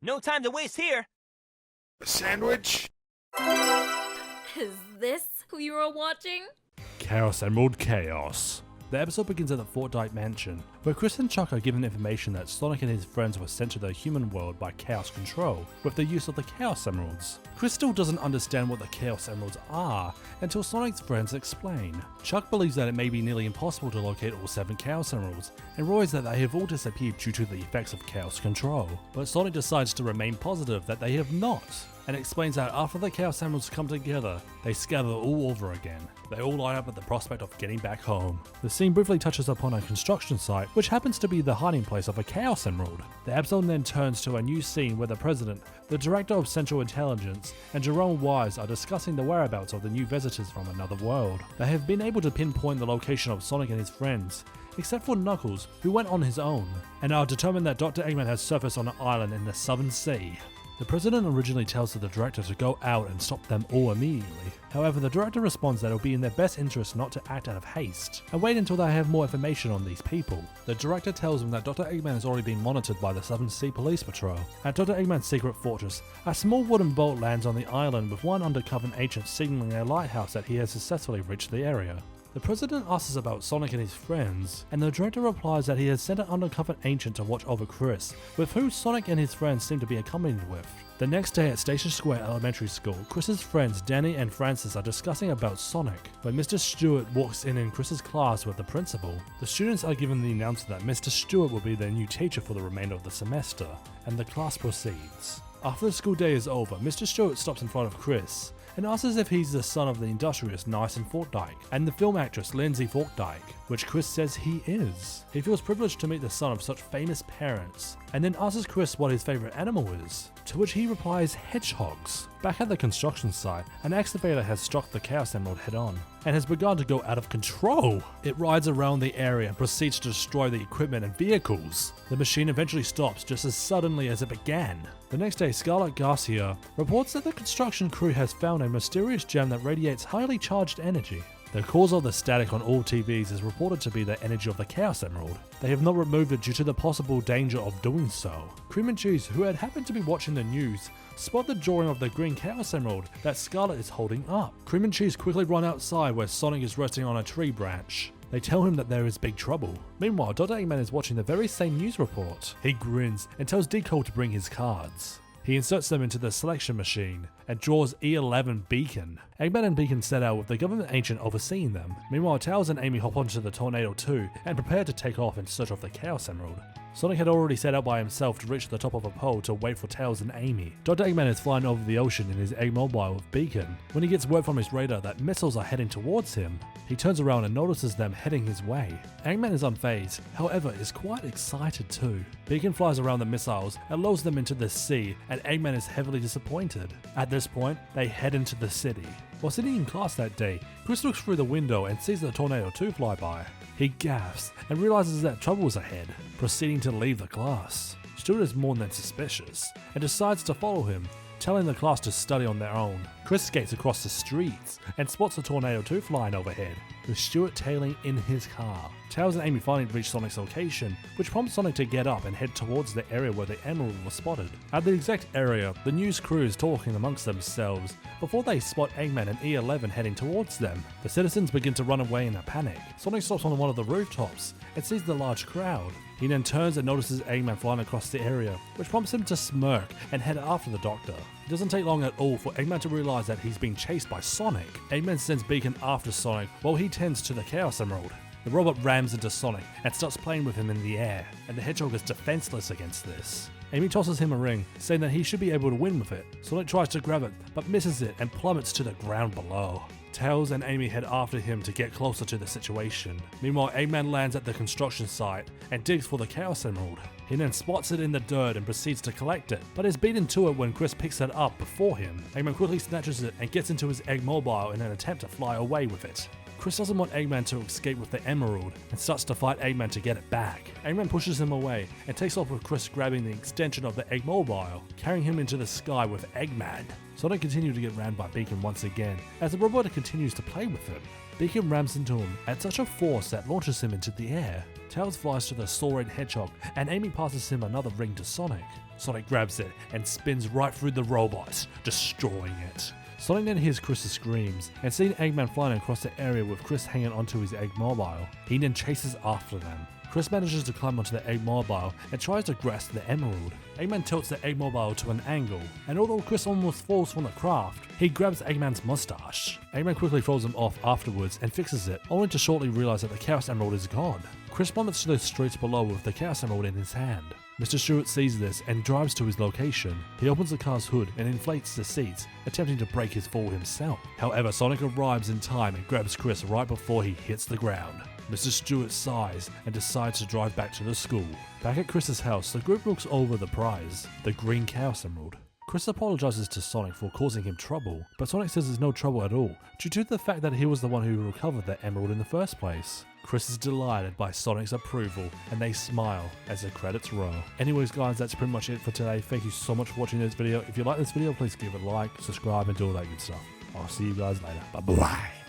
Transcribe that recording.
No time to waste here. A sandwich? Is this who you were watching? Chaos Emerald Chaos. The episode begins at the Fort Dyke mansion, where Chris and Chuck are given information that Sonic and his friends were sent to the human world by Chaos Control with the use of the Chaos Emeralds. Chris still doesn't understand what the Chaos Emeralds are until Sonic's friends explain. Chuck believes that it may be nearly impossible to locate all 7 Chaos Emeralds, and worries that they have all disappeared due to the effects of Chaos Control. But Sonic decides to remain positive that they have not, and explains that after the Chaos Emeralds come together, they scatter all over again. They all line up at the prospect of getting back home. The scene briefly touches upon a construction site, which happens to be the hiding place of a Chaos Emerald. The episode then turns to a new scene where the President, the Director of Central Intelligence, and Jerome Wise are discussing the whereabouts of the new visitors from another world. They have been able to pinpoint the location of Sonic and his friends, except for Knuckles, who went on his own, and are determined that Dr. Eggman has surfaced on an island in the Southern Sea. The President originally tells the Director to go out and stop them all immediately. However, the Director responds that it will be in their best interest not to act out of haste, and wait until they have more information on these people. The Director tells him that Dr. Eggman has already been monitored by the Southern Sea Police Patrol. At Dr. Eggman's secret fortress, a small wooden boat lands on the island with one undercover agent signaling a lighthouse that he has successfully reached the area. The President asks about Sonic and his friends, and the Director replies that he has sent an undercover agent to watch over Chris, with who Sonic and his friends seem to be accompanied with. The next day at Station Square Elementary School, Chris's friends Danny and Francis are discussing about Sonic, when Mr. Stewart walks in Chris's class with the principal. The students are given the announcement that Mr. Stewart will be their new teacher for the remainder of the semester, and the class proceeds. After the school day is over, Mr. Stewart stops in front of Chris, and asks if he's the son of the industrious Nyson Fortdyke and the film actress Lindsay Fortdyke, which Chris says he is. He feels privileged to meet the son of such famous parents, and then asks Chris what his favourite animal is, to which he replies hedgehogs. Back at the construction site, an excavator has struck the Chaos Emerald head on, and has begun to go out of control. It rides around the area and proceeds to destroy the equipment and vehicles. The machine eventually stops just as suddenly as it began. The next day, Scarlett Garcia reports that the construction crew has found a mysterious gem that radiates highly charged energy. The cause of the static on all TVs is reported to be the energy of the Chaos Emerald. They have not removed it due to the possible danger of doing so. Cream and Cheese, who had happened to be watching the news, spot the drawing of the green Chaos Emerald that Scarlett is holding up. Cream and Cheese quickly run outside where Sonic is resting on a tree branch. They tell him that there is big trouble. Meanwhile, Dr. Eggman is watching the very same news report. He grins and tells Deco to bring his cards. He inserts them into the selection machine and draws E11 Beacon. Eggman and Beacon set out with the government agent overseeing them. Meanwhile, Tails and Amy hop onto the Tornado 2 and prepare to take off in search of the Chaos Emerald. Sonic had already set out by himself to reach the top of a pole to wait for Tails and Amy. Dr. Eggman is flying over the ocean in his Eggmobile with Beacon when he gets word from his radar that missiles are heading towards him. He turns around and notices them heading his way. Eggman is unfazed, however is quite excited too. Beacon flies around the missiles and lowers them into the sea, and Eggman is heavily disappointed. At this point, they head into the city. While sitting in class that day, Chris looks through the window and sees the Tornado 2 fly by. He gasps and realizes that trouble is ahead, proceeding to leave the class. Stuart is more than suspicious and decides to follow him, telling the class to study on their own. Chris skates across the streets and spots the Tornado 2 flying overhead, with Stuart tailing in his car. Tails and Amy finally reach Sonic's location, which prompts Sonic to get up and head towards the area where the Emerald was spotted. At the exact area, the news crew is talking amongst themselves before they spot Eggman and E11 heading towards them. The citizens begin to run away in a panic. Sonic stops on one of the rooftops and sees the large crowd. He then turns and notices Eggman flying across the area, which prompts him to smirk and head after the doctor. It doesn't take long at all for Eggman to realize that he's being chased by Sonic. Eggman sends Beacon after Sonic while he tends to the Chaos Emerald. The robot rams into Sonic and starts playing with him in the air, and the Hedgehog is defenseless against this. Amy tosses him a ring, saying that he should be able to win with it. Sonic tries to grab it, but misses it and plummets to the ground below. Tails and Amy head after him to get closer to the situation. Meanwhile, Eggman lands at the construction site and digs for the Chaos Emerald. He then spots it in the dirt and proceeds to collect it, but is beaten to it when Chris picks it up before him. Eggman quickly snatches it and gets into his Eggmobile in an attempt to fly away with it. Chris doesn't want Eggman to escape with the emerald and starts to fight Eggman to get it back. Eggman pushes him away and takes off with Chris grabbing the extension of the Eggmobile, carrying him into the sky with Eggman. Sonic continues to get rammed by Beacon once again as the robot continues to play with him. Beacon rams into him at such a force that launches him into the air. Tails flies to the Saurian hedgehog and aiming passes him another ring to Sonic. Sonic grabs it and spins right through the robot, destroying it. Sonic then hears Chris's screams, and seeing Eggman flying across the area with Chris hanging onto his Egg Mobile, he then chases after them. Chris manages to climb onto the Egg Mobile and tries to grasp the emerald. Eggman tilts the Egg Mobile to an angle, and although Chris almost falls from the craft, he grabs Eggman's mustache. Eggman quickly throws him off afterwards and fixes it, only to shortly realize that the Chaos Emerald is gone. Chris plummets to the streets below with the Chaos Emerald in his hand. Mr. Stewart sees this and drives to his location. He opens the car's hood and inflates the seats, attempting to break his fall himself. However, Sonic arrives in time and grabs Chris right before he hits the ground. Mr. Stewart sighs and decides to drive back to the school. Back at Chris's house, the group looks over the prize, the green Chaos Emerald. Chris apologizes to Sonic for causing him trouble, but Sonic says there's no trouble at all, due to the fact that he was the one who recovered the emerald in the first place. Chris is delighted by Sonic's approval, and they smile as the credits roll. Anyways guys, that's pretty much it for today. Thank you so much for watching this video. If you like this video, please give it a like, subscribe, and do all that good stuff. I'll see you guys later. Bye bye.